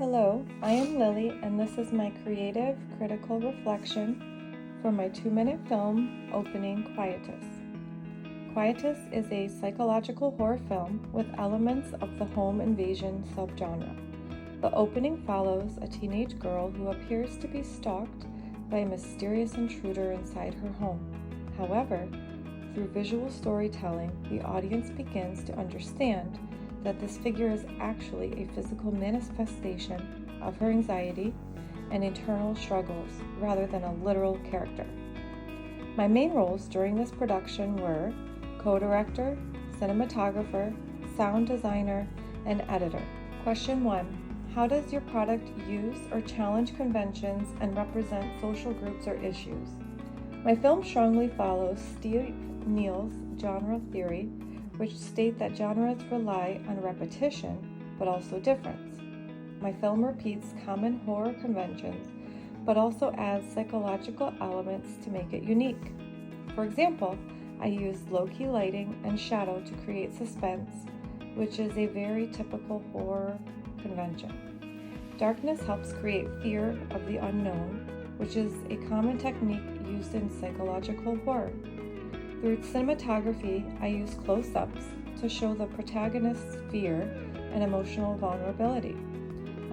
Hello, I am Lily, and this is my creative, critical reflection for my 2-minute film opening, Quietus. Quietus is a psychological horror film with elements of the home invasion subgenre. The opening follows a teenage girl who appears to be stalked by a mysterious intruder inside her home. However, through visual storytelling, the audience begins to understand that this figure is actually a physical manifestation of her anxiety and internal struggles rather than a literal character. My main roles during this production were co-director, cinematographer, sound designer, and editor. Question 1. How does your product use or challenge conventions and represent social groups or issues? My film strongly follows Steve Neal's genre theory, which state that genres rely on repetition, but also difference. My film repeats common horror conventions, but also adds psychological elements to make it unique. For example, I used low-key lighting and shadow to create suspense, which is a very typical horror convention. Darkness helps create fear of the unknown, which is a common technique used in psychological horror. Through cinematography, I use close-ups to show the protagonist's fear and emotional vulnerability.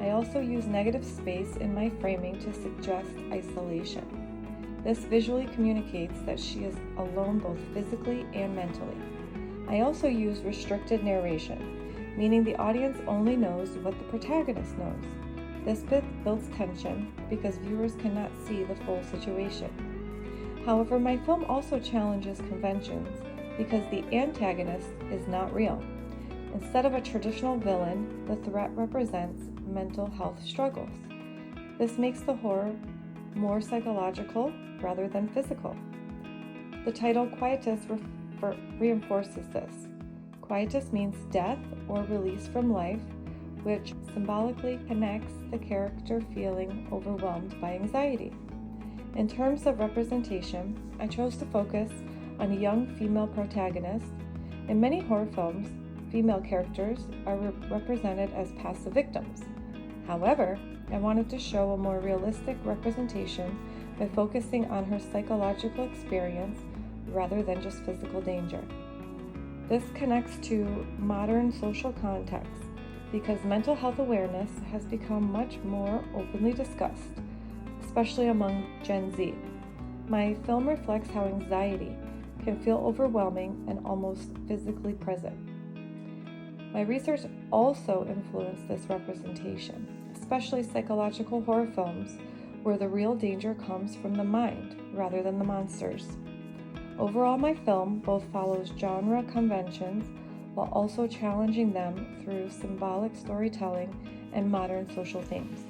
I also use negative space in my framing to suggest isolation. This visually communicates that she is alone both physically and mentally. I also use restricted narration, meaning the audience only knows what the protagonist knows. This builds tension because viewers cannot see the full situation. However, my film also challenges conventions because the antagonist is not real. Instead of a traditional villain, the threat represents mental health struggles. This makes the horror more psychological rather than physical. The title Quietus reinforces this. Quietus means death or release from life, which symbolically connects the character feeling overwhelmed by anxiety. In terms of representation, I chose to focus on a young female protagonist. In many horror films, female characters are represented as passive victims. However, I wanted to show a more realistic representation by focusing on her psychological experience rather than just physical danger. This connects to modern social contexts because mental health awareness has become much more openly discussed, especially among Gen Z. My film reflects how anxiety can feel overwhelming and almost physically present. My research also influenced this representation, especially psychological horror films where the real danger comes from the mind rather than the monsters. Overall, my film both follows genre conventions while also challenging them through symbolic storytelling and modern social themes.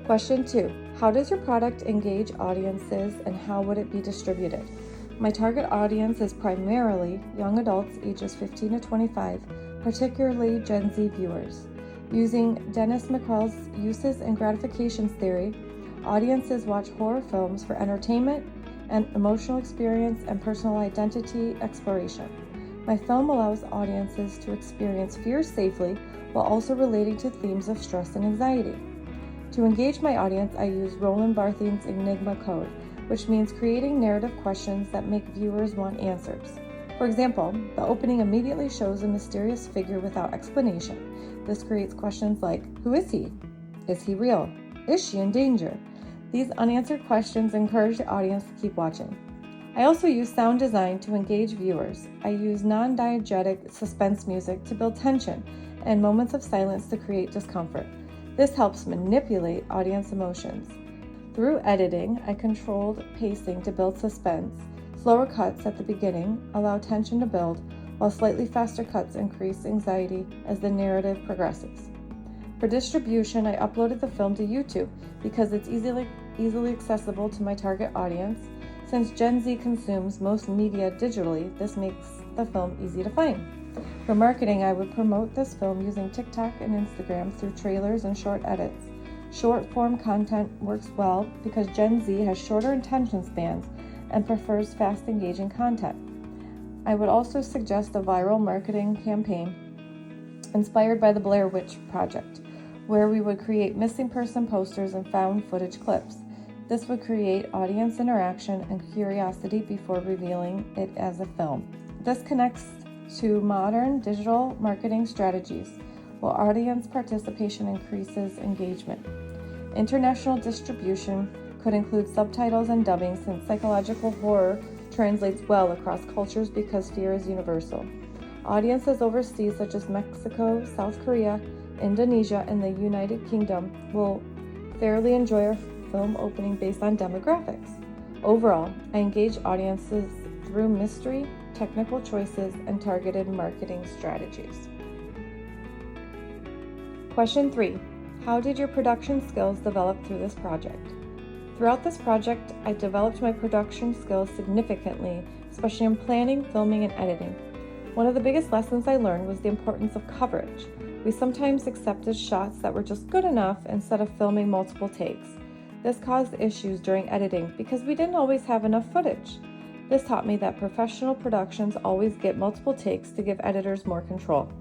Question 2. How does your product engage audiences and how would it be distributed? My target audience is primarily young adults ages 15 to 25, particularly Gen Z viewers. Using Dennis McQuell's uses and gratifications theory, audiences watch horror films for entertainment and emotional experience and personal identity exploration. My film allows audiences to experience fear safely while also relating to themes of stress and anxiety. To engage my audience, I use Roland Barthes' Enigma code, which means creating narrative questions that make viewers want answers. For example, the opening immediately shows a mysterious figure without explanation. This creates questions like, who is he? Is he real? Is she in danger? These unanswered questions encourage the audience to keep watching. I also use sound design to engage viewers. I use non-diegetic suspense music to build tension and moments of silence to create discomfort. This helps manipulate audience emotions. Through editing, I controlled pacing to build suspense. Slower cuts at the beginning allow tension to build, while slightly faster cuts increase anxiety as the narrative progresses. For distribution, I uploaded the film to YouTube because it's easily accessible to my target audience. Since Gen Z consumes most media digitally, this makes the film easy to find. For marketing, I would promote this film using TikTok and Instagram through trailers and short edits. Short-form content works well because Gen Z has shorter attention spans and prefers fast, engaging content. I would also suggest a viral marketing campaign inspired by the Blair Witch Project, where we would create missing person posters and found footage clips. This would create audience interaction and curiosity before revealing it as a film. This connects to modern digital marketing strategies, while audience participation increases engagement. International distribution could include subtitles and dubbing, since psychological horror translates well across cultures because fear is universal. Audiences overseas, such as Mexico, South Korea, Indonesia, and the United Kingdom, will fairly enjoy our film opening based on demographics. Overall, I engage audiences through mystery, technical choices, and targeted marketing strategies. Question 3. How did your production skills develop through this project? Throughout this project, I developed my production skills significantly, especially in planning, filming, and editing. One of the biggest lessons I learned was the importance of coverage. We sometimes accepted shots that were just good enough instead of filming multiple takes. This caused issues during editing because we didn't always have enough footage. This taught me that professional productions always get multiple takes to give editors more control.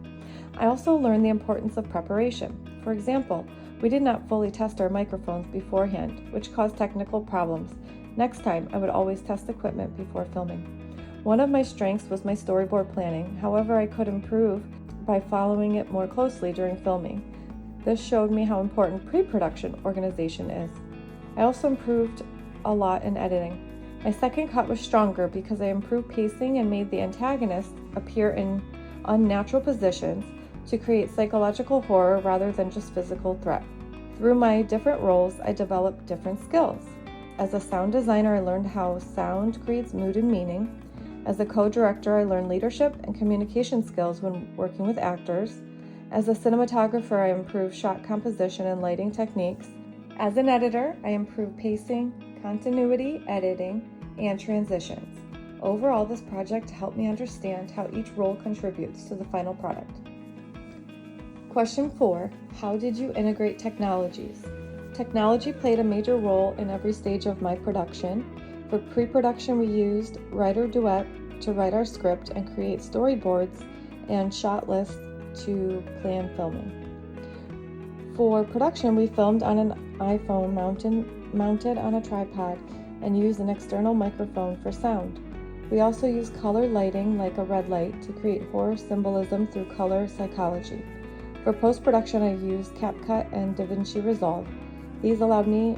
I also learned the importance of preparation. For example, we did not fully test our microphones beforehand, which caused technical problems. Next time, I would always test equipment before filming. One of my strengths was my storyboard planning. However, I could improve by following it more closely during filming. This showed me how important pre-production organization is. I also improved a lot in editing. My second cut was stronger because I improved pacing and made the antagonist appear in unnatural positions to create psychological horror rather than just physical threat. Through my different roles, I developed different skills. As a sound designer, I learned how sound creates mood and meaning. As a co-director, I learned leadership and communication skills when working with actors. As a cinematographer, I improved shot composition and lighting techniques. As an editor, I improved pacing, continuity, editing, and transitions. Overall, this project helped me understand how each role contributes to the final product. Question 4. How did you integrate technologies? Technology played a major role in every stage of my production. For pre-production, we used Writer Duet to write our script and create storyboards and shot lists to plan filming. For production, we filmed on an iPhone mounted on a tripod and used an external microphone for sound. We also used color lighting like a red light to create horror symbolism through color psychology. For post-production, I used CapCut and DaVinci Resolve. These allowed me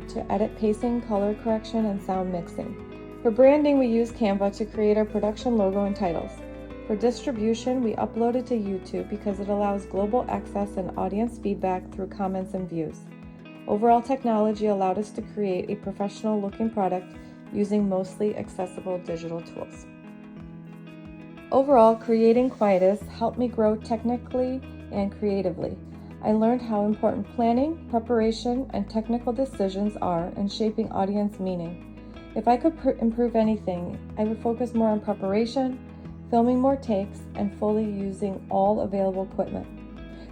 to edit pacing, color correction, and sound mixing. For branding, we used Canva to create our production logo and titles. For distribution, we uploaded to YouTube because it allows global access and audience feedback through comments and views. Overall, technology allowed us to create a professional-looking product using mostly accessible digital tools. Overall, creating Quietus helped me grow technically and creatively. I learned how important planning, preparation, and technical decisions are in shaping audience meaning. If I could improve anything, I would focus more on preparation, filming more takes, and fully using all available equipment.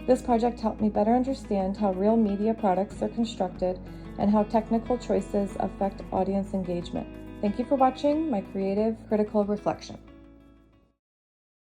This project helped me better understand how real media products are constructed and how technical choices affect audience engagement. Thank you for watching my creative critical reflection.